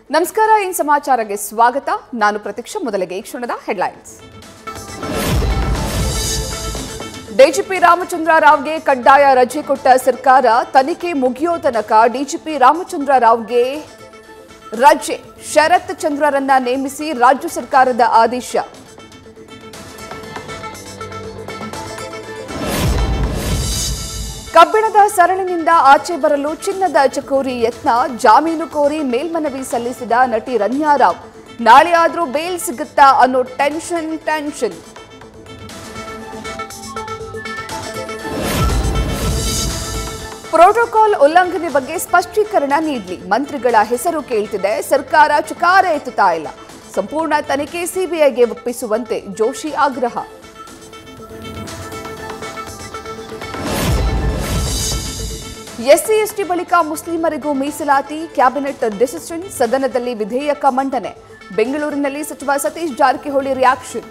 ನಮಸ್ಕಾರ ಇನ್ ಸಮಾಚಾರಕ್ಕೆ ಸ್ವಾಗತ ನಾನು ಪ್ರತೀಕ್ಷಾ ಮೊದಲಿಗೆ ಈ ಕ್ಷಣದ ಹೆಡ್ಲೈನ್ಸ್ ಡಿಜಿಪಿ ರಾಮಚಂದ್ರ ರಾವ್ಗೆ ಕಡ್ಡಾಯ ರಜೆ ಕೊಟ್ಟ ಸರ್ಕಾರ ತನಿಖೆ ಮುಗಿಯೋ ತನಕ ಡಿಜಿಪಿ ರಾಮಚಂದ್ರ ರಾವ್ಗೆ ರಜೆ ಶರತ್ ಚಂದ್ರರನ್ನ ನೇಮಿಸಿ ರಾಜ್ಯ ಸರ್ಕಾರದ ಆದೇಶ ಕಬ್ಬಿಣದ ಸರಣಿನಿಂದ ಆಚೆ ಬರಲು ಚಿನ್ನದ ಚಕೋರಿ ಯತ್ನ ಜಾಮೀನು ಕೋರಿ ಮೇಲ್ಮನವಿ ಸಲ್ಲಿಸಿದ ನಟಿ ರನ್ಯಾ ರಾವ್ ನಾಳೆ ಆದ್ರೂ ಬೇಲ್ ಸಿಗುತ್ತಾ ಅನ್ನೋ ಟೆನ್ಷನ್ ಪ್ರೋಟೋಕಾಲ್ ಉಲ್ಲಂಘನೆ ಬಗ್ಗೆ ಸ್ಪಷ್ಟೀಕರಣ ನೀಡಲಿ ಮಂತ್ರಿಗಳ ಹೆಸರು ಕೇಳ್ತಿದೆ ಸರ್ಕಾರ ಚಕಾರ ಎತ್ತುತ್ತಾ ಇಲ್ಲ ಸಂಪೂರ್ಣ ತನಿಖೆ ಸಿಬಿಐಗೆ ಒಪ್ಪಿಸುವಂತೆ ಜೋಶಿ ಆಗ್ರಹ ಎಸ್ಸಿ ಎಸ್ಟಿ ಬಳಿಕ ಮುಸ್ಲಿಮರಿಗೂ ಮೀಸಲಾತಿ ಕ್ಯಾಬಿನೆಟ್ ಡಿಸಿಷನ್ ಸದನದಲ್ಲಿ ವಿಧೇಯಕ ಮಂಡನೆ ಬೆಂಗಳೂರಿನಲ್ಲಿ ಸಚಿವ ಸತೀಶ್ ಜಾರಕಿಹೊಳಿ ರಿಯಾಕ್ಷನ್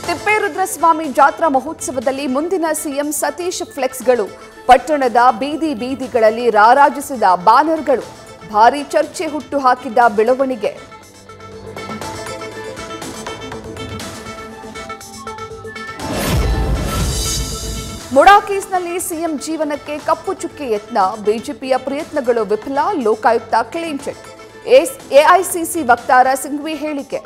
ತಿಪ್ಪೇರುದ್ರಸ್ವಾಮಿ ಜಾತ್ರಾ ಮಹೋತ್ಸವದಲ್ಲಿ ಮುಂದಿನ ಸಿಎಂ ಸತೀಶ್ ಫ್ಲೆಕ್ಸ್ಗಳು ಪಟ್ಟಣದ ಬೀದಿಗಳಲ್ಲಿ ರಾರಾಜಿಸಿದ ಬ್ಯಾನರ್ಗಳು ಭಾರೀ ಚರ್ಚೆ ಹುಟ್ಟುಹಾಕಿದ ಬೆಳವಣಿಗೆ ಮುಡಾ ಕೇಸ್ನಲ್ಲಿ ಸಿಎಂ ಜೀವನಕ್ಕೆ ಕಪ್ಪು ಚುಕ್ಕೆ ಯತ್ನ ಬಿಜೆಪಿಯ ಪ್ರಯತ್ನಗಳು ವಿಫಲ ಲೋಕಾಯುಕ್ತ ಕ್ಲೀನ್ ಚಿಟ್ ಎಐಸಿಸಿ ವಕ್ತಾರ ಸಿಂಘ್ವಿ ಹೇಳಿಕೆ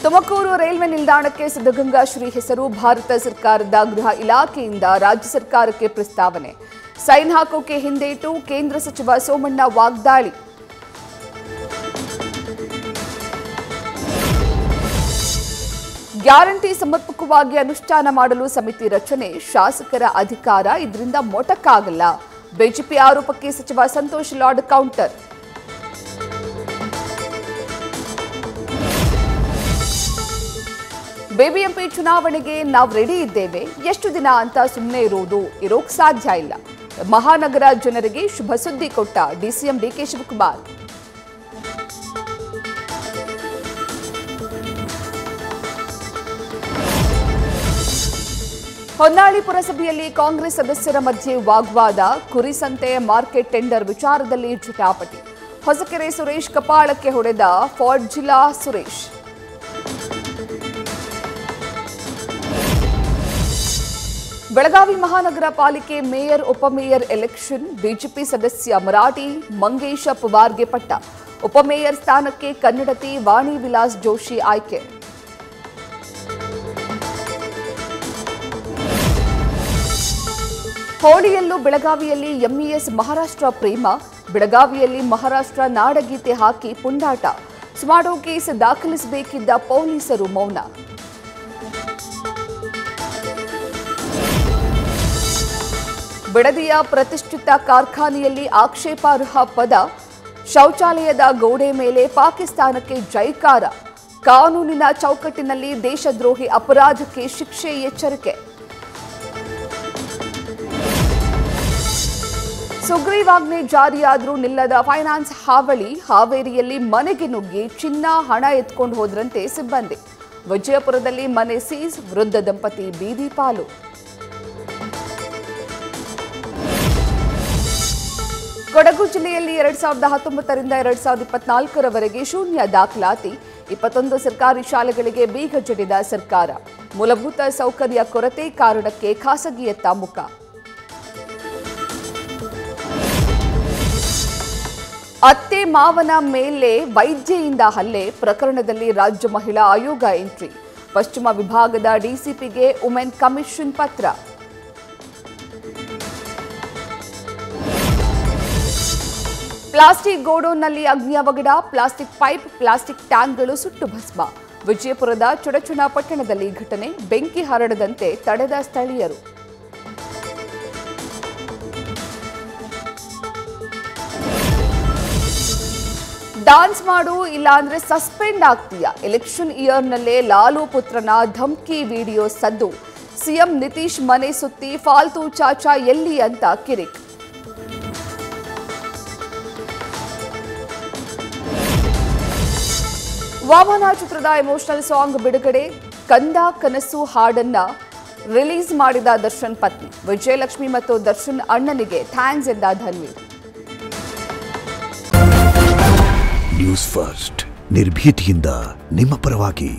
ತುಮಕೂರು ರೈಲ್ವೆ ನಿಲ್ದಾಣಕ್ಕೆ ಸಿದ್ಧಗಂಗಾ ಶ್ರೀ ಹೆಸರು ಭಾರತ ಸರ್ಕಾರದ ಗೃಹ ಇಲಾಖೆಯಿಂದ ರಾಜ್ಯ ಸರ್ಕಾರಕ್ಕೆ ಪ್ರಸ್ತಾವನೆ ಸೈನ್ ಹಾಕೋಕೆ ಹಿಂದೇಟು ಕೇಂದ್ರ ಸಚಿವ ಸೋಮಣ್ಣ ವಾಗ್ದಾಳಿ ಗ್ಯಾರಂಟಿ ಸಮರ್ಪಕವಾಗಿ ಅನುಷ್ಠಾನ ಮಾಡಲು ಸಮಿತಿ ರಚನೆ ಶಾಸಕರ ಅಧಿಕಾರ ಇದರಿಂದ ಮೊಟಕಾಗಲ್ಲ ಬಿಜೆಪಿ ಆರೋಪಕ್ಕೆ ಸಚಿವ ಸಂತೋಷ್ ಲಾಡ್ ಕೌಂಟರ್ ಬಿಬಿಎಂಪಿ ಚುನಾವಣೆಗೆ ನಾವು ರೆಡಿ ಇದ್ದೇವೆ ಎಷ್ಟು ದಿನ ಅಂತ ಸುಮ್ಮನೆ ಇರೋಕ್ ಸಾಧ್ಯ ಇಲ್ಲ ಮಹಾನಗರ ಜನರಿಗೆ ಶುಭ ಸುದ್ದಿ ಕೊಟ್ಟ ಡಿಸಿಎಂ ಡಿಕೆ ಶಿವಕುಮಾರ್ ಹೊನ್ನಾಳಿ ಪುರಸಭೆಯಲ್ಲಿ ಕಾಂಗ್ರೆಸ್ ಸದಸ್ಯರ ಮಧ್ಯೆ ವಾಗ್ವಾದ ಕುರಿಸಂತೆ ಮಾರ್ಕೆಟ್ ಟೆಂಡರ್ ವಿಚಾರದಲ್ಲಿ ಜಟಾಪಟಿ ಹೊಸಕೆರೆ ಸುರೇಶ್ ಕಪಾಳಕ್ಕೆ ಹೊಡೆದ ಫಾಡ್ಜಿಲಾ ಸುರೇಶ್ ಬೆಳಗಾವಿ ಮಹಾನಗರ ಪಾಲಿಕೆ ಮೇಯರ್ ಉಪಮೇಯರ್ ಎಲೆಕ್ಷನ್ ಬಿಜೆಪಿ ಸದಸ್ಯ ಮರಾಠಿ ಮಂಗೇಶ ಪವಾರ್ಗೆ ಪಟ್ಟ ಉಪಮೇಯರ್ ಸ್ಥಾನಕ್ಕೆ ಕನ್ನಡತಿ ವಾಣಿ ವಿಲಾಸ್ ಜೋಶಿ ಆಯ್ಕೆ ಹೋಳಿಯಲ್ಲೂ ಬೆಳಗಾವಿಯಲ್ಲಿ ಎಂಇಎಸ್ ಮಹಾರಾಷ್ಟ್ರ ಪ್ರೇಮ ಬೆಳಗಾವಿಯಲ್ಲಿ ಮಹಾರಾಷ್ಟ್ರ ನಾಡಗೀತೆ ಹಾಕಿ ಪುಂಡಾಟ ಸುಮಾರು ಕೇಸ್ ದಾಖಲಿಸಬೇಕಿದ್ದ ಪೊಲೀಸರು ಮೌನ ಬಿಡದಿಯ ಪ್ರತಿಷ್ಠಿತ ಕಾರ್ಖಾನೆಯಲ್ಲಿ ಆಕ್ಷೇಪಾರ್ಹ ಪದ ಶೌಚಾಲಯದ ಗೋಡೆ ಮೇಲೆ ಪಾಕಿಸ್ತಾನಕ್ಕೆ ಜೈಕಾರ ಕಾನೂನಿನ ಚೌಕಟ್ಟಿನಲ್ಲಿ ದೇಶದ್ರೋಹಿ ಅಪರಾಧಕ್ಕೆ ಶಿಕ್ಷೆ ಎಚ್ಚರಿಕೆ ಸುಗ್ರೀವಾಜ್ಞೆ ಜಾರಿಯಾದರೂ ನಿಲ್ಲದ ಫೈನಾನ್ಸ್ ಹಾವಳಿ ಹಾವೇರಿಯಲ್ಲಿ ಮನೆಗೆ ನುಗ್ಗಿ ಚಿನ್ನ ಹಣ ಎತ್ಕೊಂಡು ಹೋದ್ರಂತೆ ಸಿಬ್ಬಂದಿ ವಿಜಯಪುರದಲ್ಲಿ ಮನೆ ಸೀಸ್ ವೃದ್ಧ ದಂಪತಿ ಬೀದಿ ಪಾಲು ಕೊಡಗು ಜಿಲ್ಲೆಯಲ್ಲಿ 2019ರಿಂದ 2024ರವರೆಗೆ ಶೂನ್ಯ ದಾಖಲಾತಿ 21 ಸರ್ಕಾರಿ ಶಾಲೆಗಳಿಗೆ ಬೀಗ ಜಡಿದ ಸರ್ಕಾರ ಮೂಲಭೂತ ಸೌಕರ್ಯ ಕೊರತೆ ಕಾರಣಕ್ಕೆ ಖಾಸಗಿಯತ್ತ ಮುಖ ಅತ್ತೆ ಮಾವನ ಮೇಲೆ ವೈದ್ಯೆಯಿಂದ ಹಲ್ಲೆ ಪ್ರಕರಣದಲ್ಲಿ ರಾಜ್ಯ ಮಹಿಳಾ ಆಯೋಗ ಎಂಟ್ರಿ ಪಶ್ಚಿಮ ವಿಭಾಗದ ಡಿಸಿಪಿಗೆ ವುಮೆನ್ ಕಮಿಷನ್ ಪತ್ರ ಪ್ಲಾಸ್ಟಿಕ್ ಗೋಡೌನ್ನಲ್ಲಿ ಅಗ್ನಿ ಅವಘಡ ಪ್ಲಾಸ್ಟಿಕ್ ಪೈಪ್ ಪ್ಲಾಸ್ಟಿಕ್ ಟ್ಯಾಂಕ್ಗಳು ಸುಟ್ಟು ಭಸ್ಮ ವಿಜಯಪುರದ ಚುಡಚುಣ ಪಟ್ಟಣದಲ್ಲಿ ಘಟನೆ ಬೆಂಕಿ ಹರಡದಂತೆ ತಡೆದ ಸ್ಥಳೀಯರು ಡಾನ್ಸ್ ಮಾಡು ಇಲ್ಲಾಂದ್ರೆ ಸಸ್ಪೆಂಡ್ ಆಗ್ತೀಯಾ ಎಲೆಕ್ಷನ್ ಇಯರ್ನಲ್ಲೇ ಲಾಲು ಪುತ್ರನ ಧಮ್ಕಿ ವಿಡಿಯೋ ಸದ್ದು ಸಿಎಂ ನಿತೀಶ್ ಮನೆ ಸುತ್ತಿ ಫಾಲ್ತು ಚಾಚಾ ಎಲ್ಲಿ ಅಂತ ಕಿರಿಕ್ ವಾಮನ ಚಿತ್ರದ ಎಮೋಷನಲ್ ಸಾಂಗ್ ಬಿಡುಗಡೆ ಕಂದ ಕನಸು ಹಾಡನ್ನ ರಿಲೀಸ್ ಮಾಡಿದ ದರ್ಶನ್ ಪತ್ನಿ ವಿಜಯಲಕ್ಷ್ಮಿ ಮತ್ತು ದರ್ಶನ್ ಅಣ್ಣನಿಗೆ ಥ್ಯಾಂಕ್ಸ್ ಎಂದ ಧನ್ವಿ. ನ್ಯೂಸ್ ಫಸ್ಟ್ ನಿರ್ಭೀತಿಯಿಂದ ನಿಮ್ಮ ಪರವಾಗಿ.